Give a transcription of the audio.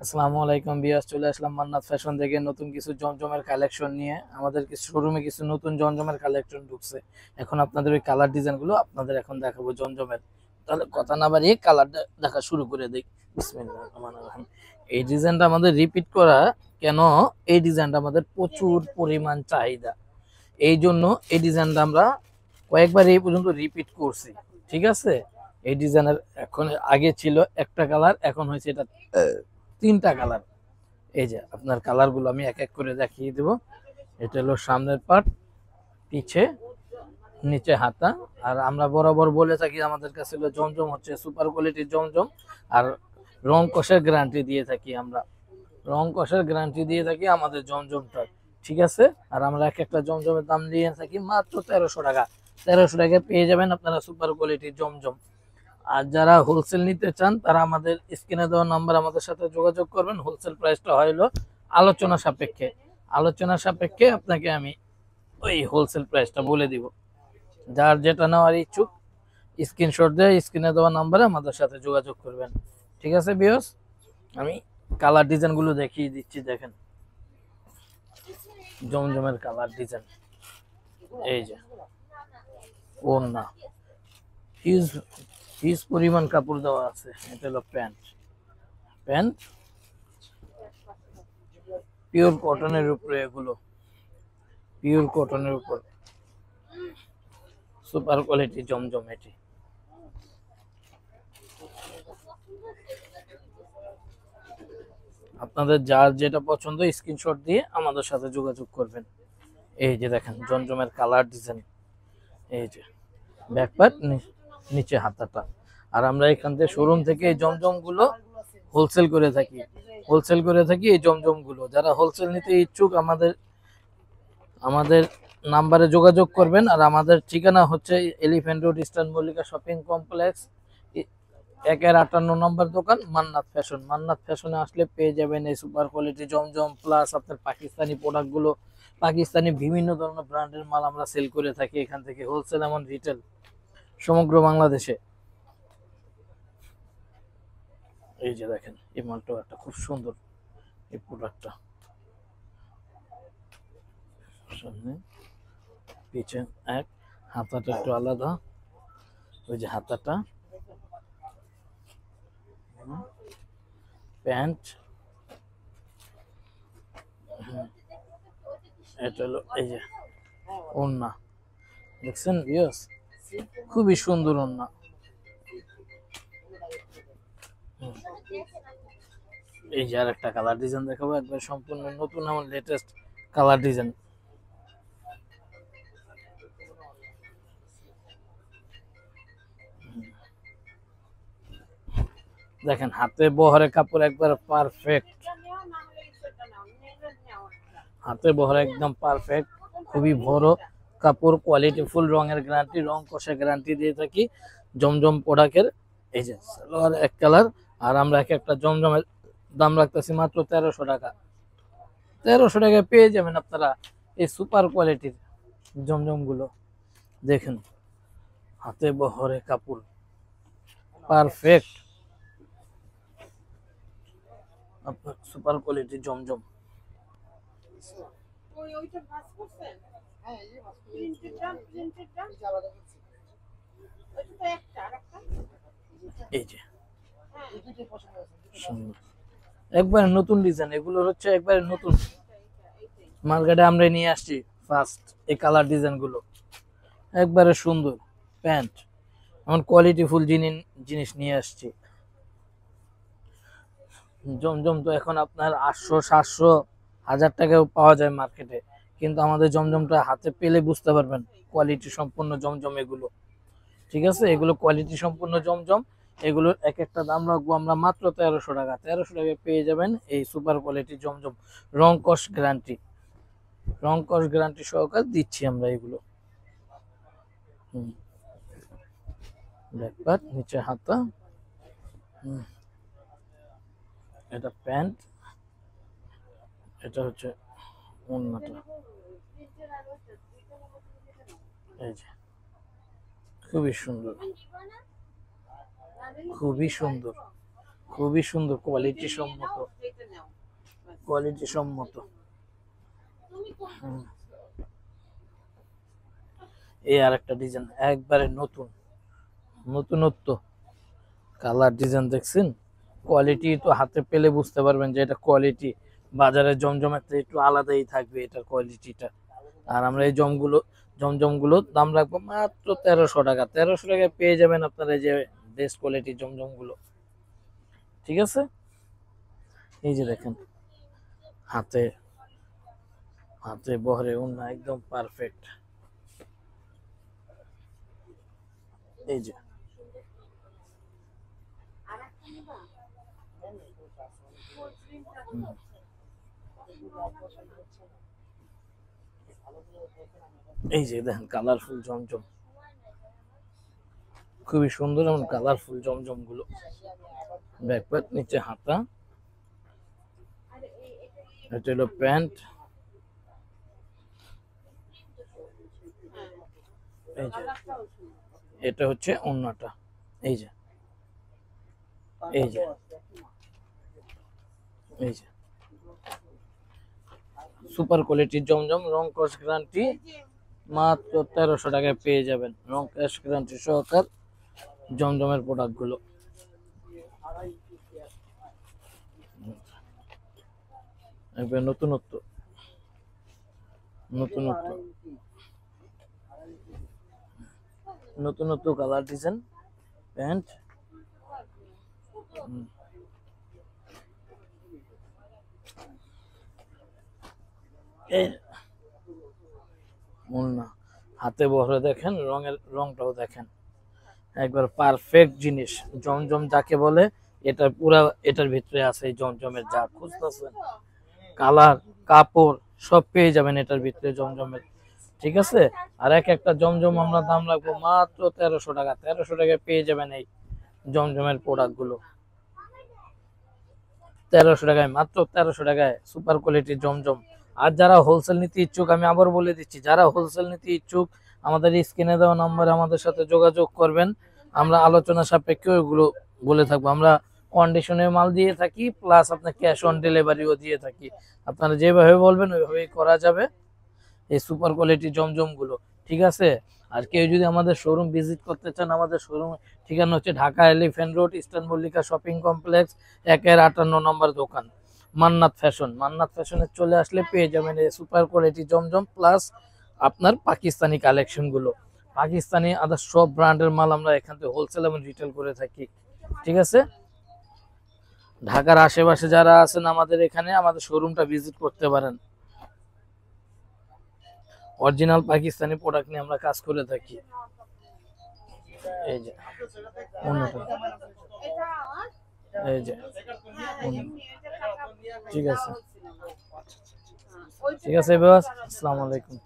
আসসালামু আলাইকুম বিয়াস, চলে আসলাম মান্নাত ফ্যাশন থেকে নতুন কিছু জমজমের কালেকশন নিয়ে। আমাদের কিছু শোরুমে কিছু নতুন জমজমের কালেকশন ঢুকছে। এখন আপনাদের ওই কালার ডিজাইন গুলো আপনাদের এখন দেখাবো জমজমের। তাহলে কথা না বাড়িয়ে কালার দেখা শুরু করে দিই। বিসমিল্লাহির রহমানির রহিম। এই ডিজাইনটা আমাদের রিপিট করা। কেন? এই ডিজাইনটা আমাদের প্রচুর পরিমাণ চাহিদা, এই জন্য এই ডিজাইনটা আমরা কয়েকবার এই পর্যন্ত রিপিট করছি। ঠিক আছে, এই ডিজাইনের এখন আগে ছিল একটা কালার, এখন হয়েছে এটা তিনটা কালার। এই যে আপনার কালার গুলো আমি এক এক করে দেখিয়ে দেব। এটা হলো সামনের পার্ট, পিছে, নিচে হাতা। আর আমরা বরাবর বলে থাকি আমাদের কাছে হলো জমজম হচ্ছে সুপার কোয়ালিটির জমজম। আর রং কষের গ্যারান্টি দিয়ে থাকি আমরা, রং কষের গ্যারান্টি দিয়ে থাকি আমাদের জমজমটা। ঠিক আছে, আর আমরা এক একটা জমজমের দাম দিয়ে থাকি মাত্র 1300 টাকা। 1300 টাকায় পেয়ে যাবেন আপনারা সুপার কোয়ালিটির জমজম। আর যারা হোলসেল নিতে চান তারা আমাদের স্ক্রিনে দেওয়া নাম্বার আমাদের সাথে যোগাযোগ করবেন। হোলসেল প্রাইসটা হলো আলোচনা সাপেক্ষে। আলোচনা সাপেক্ষে আপনাকে আমি ওই হোলসেল প্রাইসটা বলে দিব। যার যেটা নেওয়ার ইচ্ছুক স্ক্রিনশট দিয়ে স্ক্রিনে দেওয়া নাম্বারে আমাদের সাথে যোগাযোগ করবেন। ঠিক আছে বিয়স, আমি কালার ডিজাইন গুলো দেখিয়ে দিচ্ছি। দেখেন জমজমের কালার ডিজাইন। এই যে ওড়না, হিউজ হিউজ পরিমাণ কাপড় দেওয়া আছে। এটা হলো প্যান্ট। প্যান্ট পিওর কটনের উপরে, এগুলো পিওর কটনের উপর সুপার কোয়ালিটি জমজম। এটি আপনাদের যার যেটা পছন্দ স্ক্রিনশট দিয়ে আমাদের সাথে যোগাযোগ করবেন। এই যে দেখেন জমজমের কালার ডিজাইন। এই যে ব্যাক পার্ট, নিচে হাতাটা। আর আমরা এখান থেকে শোরুম থেকে এই জমজম গুলো হোলসেল করে থাকি। হোলসেল করে থাকি এই জমজম গুলো। যারা হোলসেল নিতে ইচ্ছুক আমাদের আমাদের নাম্বারে যোগাযোগ করবেন। আর আমাদের ঠিকানা হচ্ছে elephant road, eastern Mallika shopping complex, 1-58 নম্বর দোকান, মান্নাত ফ্যাশন। মান্নাত ফ্যাশনে আসলে পেয়ে যাবেন এই সুপার কোয়ালিটি জমজম, প্লাস আপনার পাকিস্তানি প্রোডাক্ট গুলো। পাকিস্তানি বিভিন্ন ধরনের ব্র্যান্ডের মাল আমরা সেল করে থাকি এখান থেকে, হোলসেল এমন রিটেল সমগ্র বাংলাদেশে। এই যে দেখেন এই মালটাও একটা খুব সুন্দর এই প্রোডাক্টটা। সামনে পিছে এক, হাতাটা একটু আলাদা। ওই যে হাতাটা, প্যান্ট, এটা হলো এই যে ওড়না। দেখছেন ভিউয়ার্স, খুবই সুন্দর ওড়না। এই যে আর একটা কালার ডিজাইন দেখাবো, একবার সম্পূর্ণ নতুন আমার লেটেস্ট কালার ডিজাইন। দেখেন হাতে বহরে কাপড় একবার পারফেক্ট, হাতে বহরে একদম পারফেক্ট, খুবই বড় কাপড়, কোয়ালিটি ফুল, রঙের গ্যারান্টি, রং কষে গ্যারান্টি দিয়ে থাকি জমজম প্রোডাক্টের। এই যে সালোয়ার এক কালার। আর আমরা এক একটা জমজমের দাম রাখতেছি মাত্র 1300 টাকা। 1300 টাকায় পেয়ে যাবেন আপনারা এই সুপার কোয়ালিটির জমজম গুলো। দেখেন হাতে বহরে কাপড় পারফেক্ট, আপনার সুপার কোয়ালিটির জমজম। এই যে সুন্দর একবারে নতুন ডিজাইন, এগুলো হচ্ছে একবারে নতুন মার্কেটে আমরা নিয়ে আসছি ফার্স্ট এই কালার ডিজাইন গুলো। একবারে সুন্দর প্যান্ট, এমন কোয়ালিটি ফুল জিনিস নিয়ে আসছি। জমজম তো এখন আপনার 800, 700, 1000 টাকাও পাওয়া যায় মার্কেটে, কিন্তু আমাদের জমজমটা হাতে পেলে বুঝতে পারবেন কোয়ালিটি সম্পূর্ণ জমজম এগুলো। ঠিক আছে, এগুলো কোয়ালিটি সম্পূর্ণ জমজম। এগুলোর এক একটা দাম রাখবো আমরা মাত্র 1300 টাকা। 1300 টাকায় পেয়ে যাবেন এই সুপার কোয়ালিটি জমজম। রং কস গ্যারান্টি, রং কস গ্যারান্টি সহকারে দিচ্ছি আমরা এগুলো। ব্যাক পার্ট, নিচে হাতা, এটা প্যান্ট, এটা হচ্ছে ওড়নাটা। এই যে খুবই সুন্দর, খুবই সুন্দর, খুবই সুন্দর, কোয়ালিটি সম্মত, কোয়ালিটি সম্মত। হুম। এই আর একটা ডিজাইন একবারে নতুন, নতুনত্ব কালার ডিজাইন দেখছেন, কোয়ালিটি তো হাতে পেলে বুঝতে পারবেন যে এটা কোয়ালিটি বাজারে জমজমের থেকে একটু আলাদাই থাকবে এটার কোয়ালিটিটা। আর আমরা এই জমজমগুলো দাম রাখবো মাত্র 1300 টাকা। 1300 টাকায় পেয়ে যাবেন আপনারা এই যে বেস্ট কোয়ালিটির জমজমগুলো। ঠিক আছে, এই যে দেখেন হাতে হাতে বহরে ওন্না একদম পারফেক্ট। এই যে হুম, এই যে দেখেন কালারফুল জমজম, খুবই সুন্দর এবং কালারফুল জমজম গুলো। ব্যাকপ্যাক, নিচে হাতা, এটা হলো প্যান্ট। এই যে এটা হচ্ছে ওন্নাটা। এই যে এই যে এই যে সুপার কোয়ালিটির জমজম, রং কস গ্যারান্টি, মাত্র 1300 টাকায় পেয়ে যাবেন রং কস গ্যারান্টি সহকার জমজমের প্রোডাক্ট গুলো। একবার নতুনত্ব, নতুনত্ব, নতুনত্ব কালার ডিজাইন প্যান্ট। এই ওন্না, হাতে বহরে দেখেন, রংটাও দেখেন, একবার পারফেক্ট জিনিস। জমজম যাকে বলে এটা পুরা এটার ভিতরে আছে, এই জমজমের যা খুঁজতেছেন কালার কাপড় সব পেয়ে যাবেন এটার ভিতরে জমজমের। ঠিক আছে, আর এক একটা জমজম আমরা দাম রাখবো মাত্র 1300 টাকা। 1300 টাকায় পেয়ে যাবেন এই জমজমের প্রোডাক্ট গুলো। 1300 টাকায়, মাত্র 1300 টাকায় সুপার কোয়ালিটির জমজম। আর যারা হোলসেল নিতে ইচ্ছুক, আমি আবার বলে দিচ্ছি, যারা হোলসেল নিতে ইচ্ছুক আমাদের স্ক্রিনে দেওয়া নম্বরে আমাদের সাথে যোগাযোগ করবেন। আমরা আলোচনা সাপেক্ষে ওইগুলো বলে থাকবো। আমরা কন্ডিশনে মাল দিয়ে থাকি, প্লাস আপনার ক্যাশ অন ডেলিভারিও দিয়ে থাকি। আপনারা যেভাবে বলবেন ওইভাবেই করা যাবে এই সুপার কোয়ালিটি জমজম গুলো। ঠিক আছে, আর কেউ যদি আমাদের শোরুম ভিজিট করতে চান, আমাদের শোরুম ঠিকানা হচ্ছে Dhaka elephant road, eastern Mallika shopping complex, 58 নম্বর দোকান, মান্নাত ফ্যাশন। মান্নাত ফ্যাশনে চলে আসলে পেয়ে যাবেন এই সুপার কোয়ালিটি জমজম, প্লাস আপনার পাকিস্তানি কালেকশন গুলো। পাকিস্তানি আদার সব ব্র্যান্ডের মাল আমরা এখান থেকে হোলসেল এবং রিটেল করে থাকি। ঠিক আছে, ঢাকার আশেপাশে যারা আছেন আমাদের এখানে আমাদের শোরুমটা ভিজিট করতে পারেন। অরিজিনাল পাকিস্তানি প্রোডাক্ট নিয়ে আমরা কাজ করে থাকি। এই যে অন্যটা, এই যে ঠিক আছে, ঠিক আছে, আসসালামু আলাইকুম।